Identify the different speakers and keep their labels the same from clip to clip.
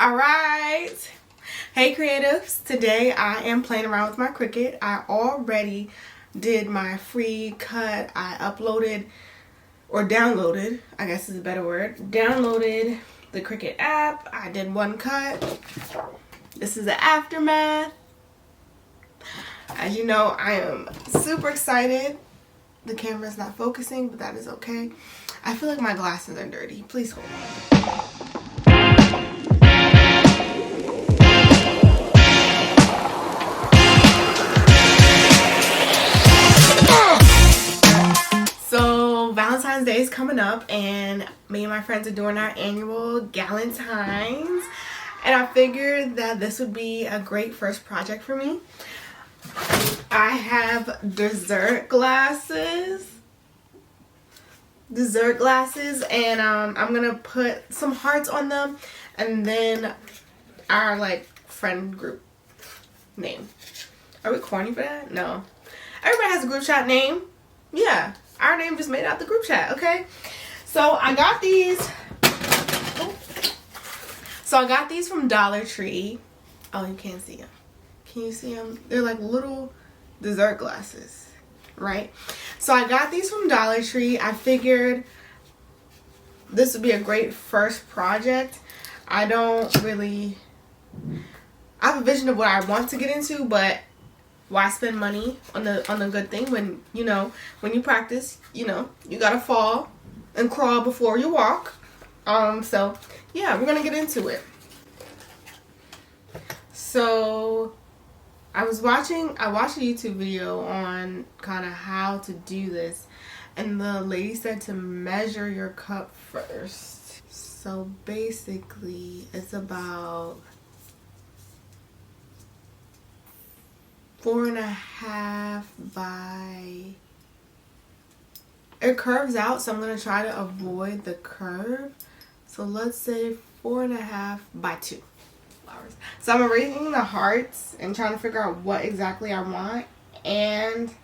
Speaker 1: Alright, hey creatives, today I am playing around with my Cricut. I already did my free cut. I uploaded or downloaded, I guess is a better word, downloaded the Cricut app. I did one cut. This is the aftermath. As you know, I am super excited. The camera is not focusing, but that is okay. I feel like my glasses are dirty. Please hold on. So Valentine's Day is coming up and me and my friends are doing our annual Galentine's, and I figured that this would be a great first project for me. I have dessert glasses and I'm gonna put some hearts on them, and then our like friend group name. Are we corny for that? No. Everybody has a group chat name. Yeah, our name just made out the group chat, okay? So I got these. So I got these from Dollar Tree. Oh, you can't see them. Can you see them? They're like little dessert glasses, right? So I got these from Dollar Tree. I figured this would be a great first project. I have a vision of what I want to get into, but why spend money on the good thing when, you know, when you practice, you know, you gotta fall and crawl before you walk. So yeah, we're gonna get into it. So I watched a YouTube video on kind of how to do this, and the lady said to measure your cup first. So basically it's about 4.5 by, it curves out, so I'm going to try to avoid the curve. So let's say 4.5 by 2 flowers. So I'm erasing the hearts and trying to figure out what exactly I want, and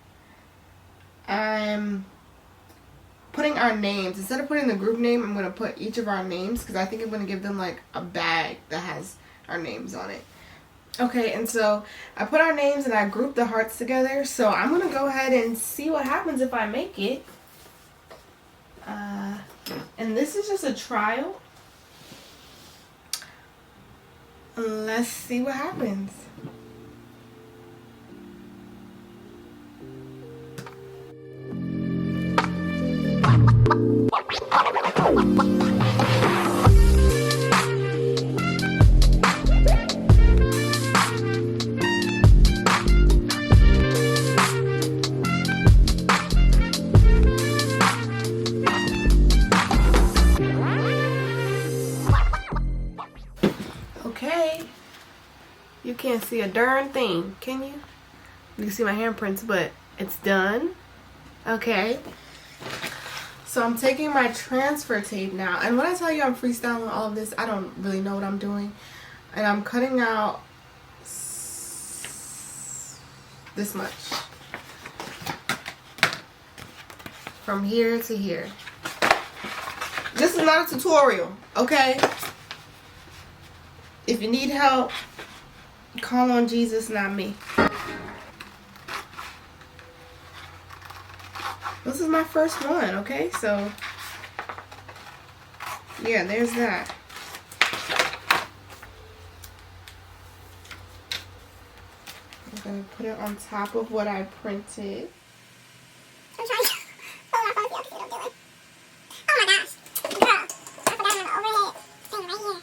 Speaker 1: I'm putting our names. Instead of putting the group name, I'm going to put each of our names, because I think I'm going to give them like a bag that has our names on it. Okay, and so I put our names and I grouped the hearts together. So I'm going to go ahead and see what happens if I make it. And this is just a trial. Let's see what happens. Okay, you can't see a darn thing, can you? You can see my handprints, but it's done. Okay, so I'm taking my transfer tape now, and when I tell you I'm freestyling all of this, I don't really know what I'm doing, and I'm cutting out this much from here to here. This is not a tutorial, okay? If you need help, call on Jesus, not me. This is my first one, okay? So, yeah, there's that. I'm going to put it on top of what I printed.
Speaker 2: I'm trying to pull off both of you because you don't do it. Oh my gosh. Girl, I forgot I have an overhead thing right here. Sometimes they're unbelievable.